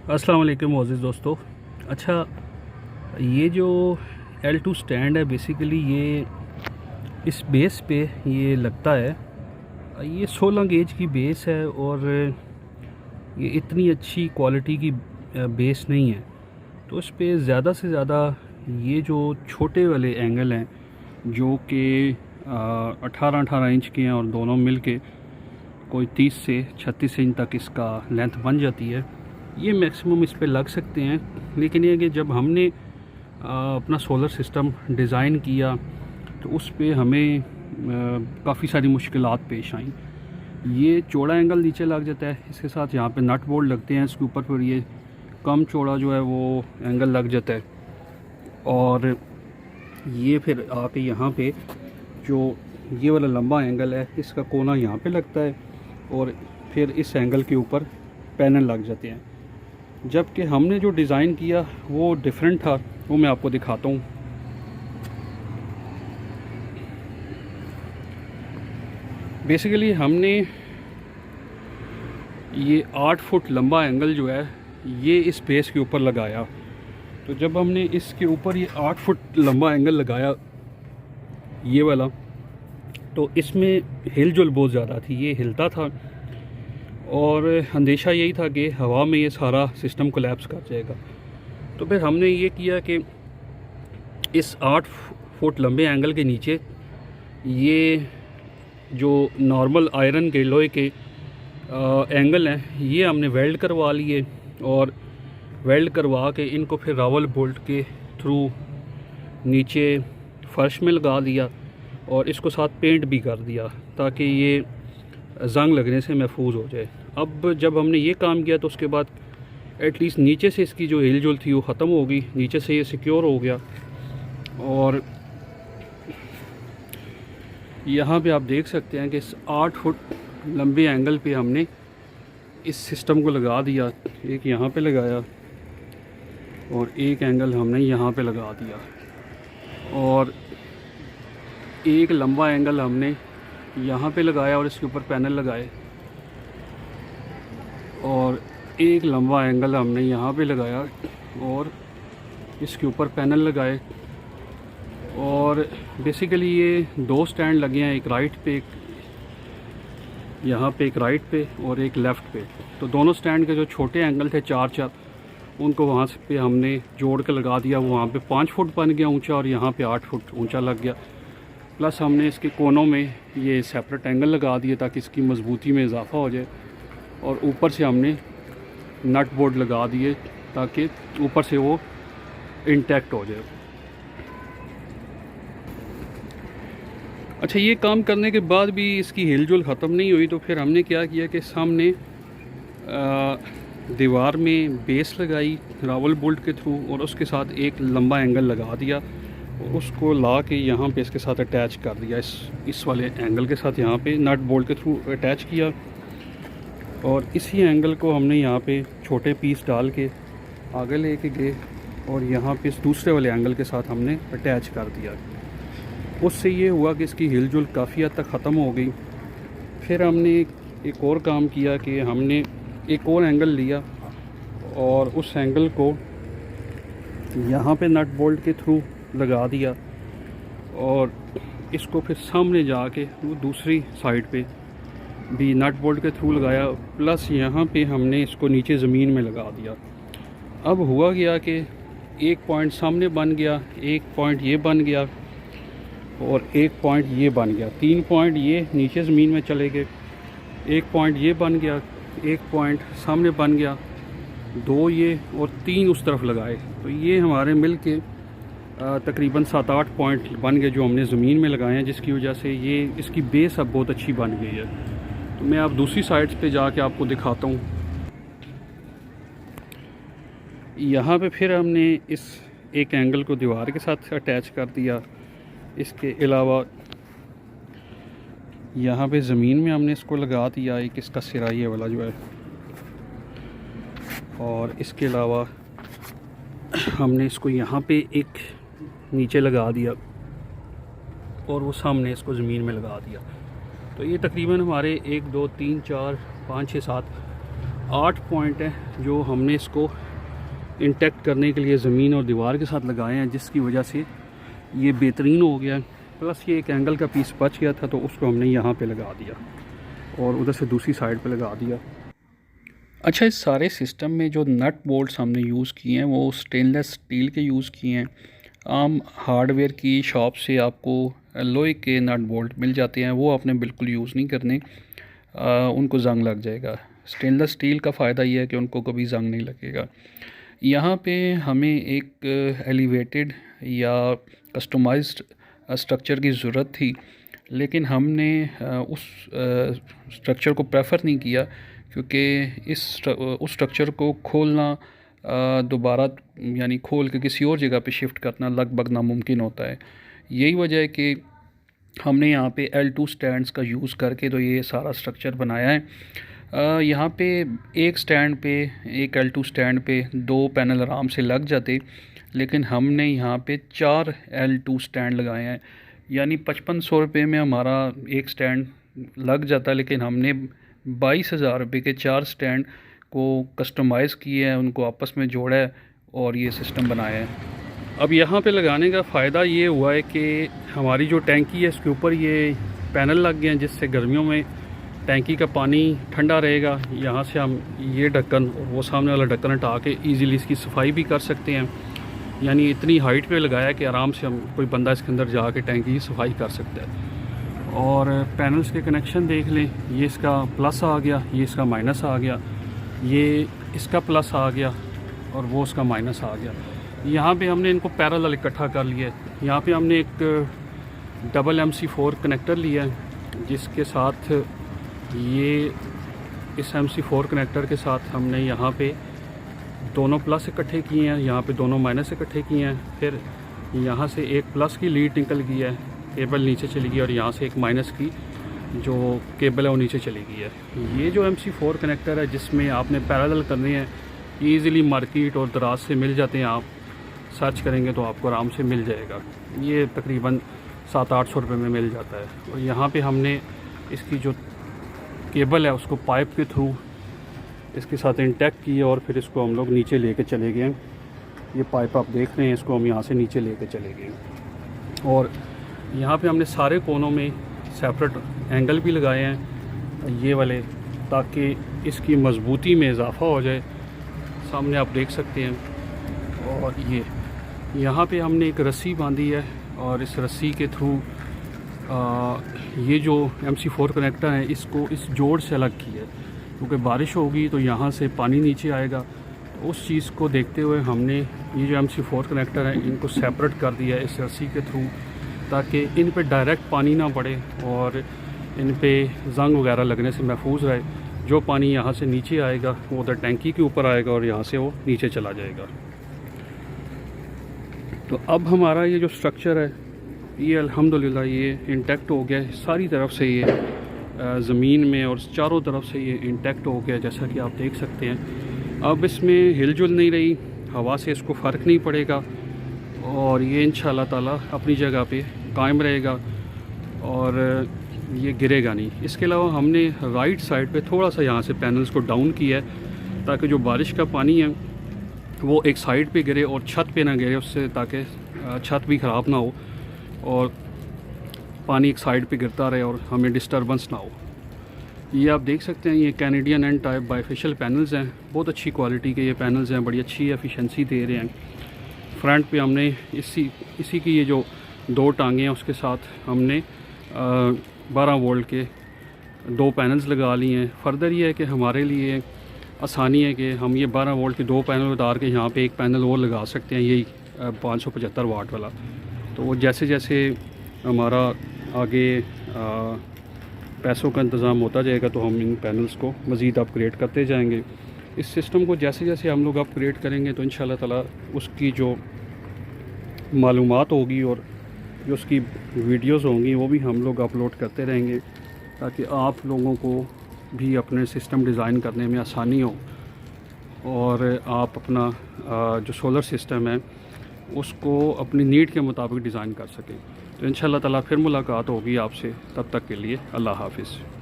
अस्सलाम वालेकुम मोअज़्ज़िज़ दोस्तों। अच्छा, ये जो L2 स्टैंड है बेसिकली ये इस बेस पे ये लगता है। ये 16 गेज की बेस है और ये इतनी अच्छी क्वालिटी की बेस नहीं है, तो इस पे ज़्यादा से ज़्यादा ये जो छोटे वाले एंगल हैं जो कि 18-18 इंच के हैं और दोनों मिल के कोई 30 से 36 इंच तक इसका लेंथ बन जाती है, ये मैक्सिमम इस पे लग सकते हैं। लेकिन ये कि जब हमने अपना सोलर सिस्टम डिज़ाइन किया तो उस पे हमें काफ़ी सारी मुश्किलात पेश आईं। ये चौड़ा एंगल नीचे लग जाता है, इसके साथ यहाँ पे नट बोल्ट लगते हैं इसके ऊपर, फिर ये कम चौड़ा जो है वो एंगल लग जाता है। और ये फिर आके यहाँ पे जो ये वाला लंबा एंगल है इसका कोना यहाँ पे लगता है और फिर इस एंगल के ऊपर पैनल लग जाते हैं। जबकि हमने जो डिज़ाइन किया वो डिफरेंट था, वो मैं आपको दिखाता हूँ। बेसिकली हमने ये 8 फुट लंबा एंगल जो है ये इस बेस के ऊपर लगाया। तो जब हमने इसके ऊपर ये 8 फुट लंबा एंगल लगाया ये वाला, तो इसमें हिलजुल बहुत ज़्यादा थी, ये हिलता था और अंदेशा यही था कि हवा में ये सारा सिस्टम कोलैप्स कर जाएगा। तो फिर हमने ये किया कि इस 8 फुट लंबे एंगल के नीचे ये जो नॉर्मल आयरन के लोहे के एंगल हैं ये हमने वेल्ड करवा लिए और वेल्ड करवा के इनको फिर रावल बोल्ट के थ्रू नीचे फर्श में लगा दिया और इसको साथ पेंट भी कर दिया ताकि ये जंग लगने से महफूज हो जाए। अब जब हमने ये काम किया तो उसके बाद एटलीस्ट नीचे से इसकी जो हिलजुल थी वो ख़त्म हो गई, नीचे से ये सिक्योर हो गया। और यहाँ पे आप देख सकते हैं कि इस 8 फुट लंबे एंगल पे हमने इस सिस्टम को लगा दिया। एक यहाँ पे लगाया और एक एंगल हमने यहाँ पे लगा दिया और एक लंबा एंगल हमने यहाँ पे लगाया और इसके ऊपर पैनल लगाए और एक लंबा एंगल हमने यहाँ पे लगाया और इसके ऊपर पैनल लगाए। और बेसिकली ये 2 स्टैंड लगे हैं, एक राइट पे, एक यहाँ पे, एक राइट पे और एक लेफ़्ट पे। तो दोनों स्टैंड के जो छोटे एंगल थे 4-4 उनको वहाँ से पे हमने जोड़ के लगा दिया। वो वहाँ पे 5 फुट बन गया ऊंचा और यहाँ पे 8 फुट ऊंचा लग गया। प्लस हमने इसके कोनों में ये सेपरेट एंगल लगा दिए ताकि इसकी मजबूती में इजाफ़ा हो जाए और ऊपर से हमने नट बोल्ट लगा दिए ताकि ऊपर से वो इंटैक्ट हो जाए। अच्छा, ये काम करने के बाद भी इसकी हिलजुल ख़त्म नहीं हुई, तो फिर हमने क्या किया कि सामने दीवार में बेस लगाई रावल बोल्ट के थ्रू और उसके साथ एक लंबा एंगल लगा दिया और उसको ला के यहाँ पे इसके साथ अटैच कर दिया। इस वाले एंगल के साथ यहाँ पे नट बोल्ट के थ्रू अटैच किया और इसी एंगल को हमने यहाँ पे छोटे पीस डाल के आगे लेके गए और यहाँ पे इस दूसरे वाले एंगल के साथ हमने अटैच कर दिया। उससे ये हुआ कि इसकी हिलजुल काफ़ी हद तक ख़त्म हो गई। फिर हमने एक और काम किया कि हमने एक और एंगल लिया और उस एंगल को यहाँ पे नट बोल्ट के थ्रू लगा दिया और इसको फिर सामने जाके वो दूसरी साइड पे भी नट बोल्ट के थ्रू लगाया। प्लस यहाँ पे हमने इसको नीचे ज़मीन में लगा दिया। अब हुआ गया कि एक पॉइंट सामने बन गया, एक पॉइंट ये बन गया और एक पॉइंट ये बन गया। 3 पॉइंट ये नीचे ज़मीन में चले गए, एक पॉइंट ये बन गया, एक पॉइंट सामने बन गया, 2 ये और 3 उस तरफ लगाए। तो ये हमारे मिल के तकरीबन 7-8 पॉइंट बन गए जो हमने ज़मीन में लगाए हैं, जिसकी वजह से ये इसकी बेस अब बहुत अच्छी बन गई है। तो मैं अब दूसरी साइड्स पे जाके आपको दिखाता हूँ। यहाँ पे फिर हमने इस एक एंगल को दीवार के साथ अटैच कर दिया। इसके अलावा यहाँ पे ज़मीन में हमने इसको लगा दिया, एक इसका सिरा ये वाला जो है, और इसके अलावा हमने इसको यहाँ पे एक नीचे लगा दिया और वो सामने इसको ज़मीन में लगा दिया। तो ये तकरीबन हमारे 1 2 3 4 5 6 7 8 पॉइंट हैं जो हमने इसको इंटैक्ट करने के लिए ज़मीन और दीवार के साथ लगाए हैं, जिसकी वजह से ये बेहतरीन हो गया। प्लस ये एक एंगल का पीस बच गया था तो उसको हमने यहाँ पे लगा दिया और उधर से दूसरी साइड पे लगा दिया। अच्छा, इस सारे सिस्टम में जो नट बोल्ट्स हमने यूज़ किए हैं वो स्टेनलेस स्टील के यूज़ किए हैं। आम हार्डवेयर की शॉप से आपको लोहे के नट बोल्ट मिल जाते हैं, वो आपने बिल्कुल यूज़ नहीं करने, उनको ज़ंग लग जाएगा। स्टेनलेस स्टील का फ़ायदा ये है कि उनको कभी ज़ंग नहीं लगेगा। यहाँ पे हमें एक एलिवेटेड या कस्टमाइज्ड स्ट्रक्चर की ज़रूरत थी, लेकिन हमने उस स्ट्रक्चर को प्रेफर नहीं किया क्योंकि उस स्ट्रक्चर को खोलना दोबारा यानी खोल के किसी और जगह पे शिफ्ट करना लगभग नामुमकिन होता है। यही वजह है कि हमने यहाँ पे L2 स्टैंड्स का यूज़ करके तो ये सारा स्ट्रक्चर बनाया है। यहाँ पे एक स्टैंड पे, एक L2 स्टैंड पे 2 पैनल आराम से लग जाते, लेकिन हमने यहाँ पे 4 L2 स्टैंड लगाए हैं, यानी 5500 रुपये में हमारा एक स्टैंड लग जाता, लेकिन हमने 22,000 रुपये के 4 स्टैंड को कस्टमाइज़ किए हैं, उनको आपस में जोड़ा है और ये सिस्टम बनाया है। अब यहाँ पे लगाने का फ़ायदा ये हुआ है कि हमारी जो टैंकी है इसके ऊपर ये पैनल लग गए हैं, जिससे गर्मियों में टैंकी का पानी ठंडा रहेगा। यहाँ से हम ये ढक्कन और वो सामने वाला ढक्कन हटा के ईज़िली इसकी सफाई भी कर सकते हैं। यानी इतनी हाइट पे लगाया कि आराम से हम कोई बंदा इसके अंदर जाके टैंकी की सफाई कर सकता है। और पैनल्स के कनेक्शन देख लें, ये इसका प्लस आ गया, ये इसका माइनस आ गया, ये इसका प्लस आ गया और वो उसका माइनस आ गया। यहाँ पे हमने इनको पैरेलल इकट्ठा कर लिया है। यहाँ पे हमने एक डबल MC4 कनेक्टर लिया है, जिसके साथ ये इस MC4 कनेक्टर के साथ हमने यहाँ पे दोनों प्लस इकट्ठे किए हैं, यहाँ पे दोनों माइनस इकट्ठे किए हैं। फिर यहाँ से एक प्लस की लीड निकल गई है, केबल नीचे चली गई, और यहाँ से एक माइनस की जो केबल है वो नीचे चली गई है। ये जो MC4 कनेक्टर है जिसमें आपने पैरेलल करने हैं, ईज़िली मार्केट और दराज से मिल जाते हैं। आप सर्च करेंगे तो आपको आराम से मिल जाएगा। ये तकरीबन 700-800 रुपये में मिल जाता है। और यहाँ पे हमने इसकी जो केबल है उसको पाइप के थ्रू इसके साथ इंटैक्ट किया और फिर इसको हम लोग नीचे लेके चले गए। ये पाइप आप देख रहे हैं, इसको हम यहाँ से नीचे लेके चले गए। और यहाँ पे हमने सारे कोनों में सेपरेट एंगल भी लगाए हैं ये वाले, ताकि इसकी मजबूती में इजाफ़ा हो जाए। सामने आप देख सकते हैं। और ये यहाँ पे हमने एक रस्सी बांधी है और इस रस्सी के थ्रू ये जो MC4 कनेक्टर है इसको इस जोड़ से अलग किया है, क्योंकि बारिश होगी तो यहाँ से पानी नीचे आएगा। तो उस चीज़ को देखते हुए हमने ये जो MC4 कनेक्टर है इनको सेपरेट कर दिया है इस रस्सी के थ्रू, ताकि इन पे डायरेक्ट पानी ना पड़े और इन पे जंग वगैरह लगने से महफूज रहे। जो पानी यहाँ से नीचे आएगा वो उधर टैंकी के ऊपर आएगा और यहाँ से वो नीचे चला जाएगा। तो अब हमारा ये जो स्ट्रक्चर है ये अल्हम्दुलिल्लाह ये इंटैक्ट हो गया है सारी तरफ से। ये ज़मीन में और चारों तरफ से ये इंटैक्ट हो गया, जैसा कि आप देख सकते हैं। अब इसमें हिलजुल नहीं रही, हवा से इसको फ़र्क नहीं पड़ेगा और ये इंशाअल्लाह ताला अपनी जगह पे कायम रहेगा और ये गिरेगा नहीं। इसके अलावा हमने राइट साइड पे थोड़ा सा यहाँ से पैनल्स को डाउन किया है, ताकि जो बारिश का पानी है वो एक साइड पे गिरे और छत पे ना गिरे उससे, ताकि छत भी ख़राब ना हो और पानी एक साइड पे गिरता रहे और हमें डिस्टर्बेंस ना हो। ये आप देख सकते हैं, ये Canadian N type bifacial panels हैं। बहुत अच्छी क्वालिटी के ये पैनल्स हैं, बड़ी अच्छी एफिशिएंसी दे रहे हैं। फ्रंट पे हमने इसी की ये जो 2 टांगे हैं उसके साथ हमने 12 वोल्ट के 2 पैनल्स लगा लिए हैं। फर्दर ये है कि हमारे लिए आसानी है कि हम ये 12 वोल्ट के 2 पैनल उतार के यहाँ पे एक पैनल और लगा सकते हैं, यही 575 वाट वाला। तो वो जैसे जैसे हमारा आगे पैसों का इंतज़ाम होता जाएगा तो हम इन पैनल्स को मज़ीद अपग्रेड करते जाएंगे। इस सिस्टम को जैसे जैसे हम लोग अपग्रेड करेंगे तो इंशाल्लाह ताला उसकी जो मालूमात होगी और जो उसकी वीडियोस होंगी वो भी हम लोग अपलोड करते रहेंगे, ताकि आप लोगों को भी अपने सिस्टम डिज़ाइन करने में आसानी हो और आप अपना जो सोलर सिस्टम है उसको अपनी नीड के मुताबिक डिज़ाइन कर सकें। तो इंशाल्लाह ताला फिर मुलाकात होगी आपसे, तब तक के लिए अल्लाह हाफ़िज़।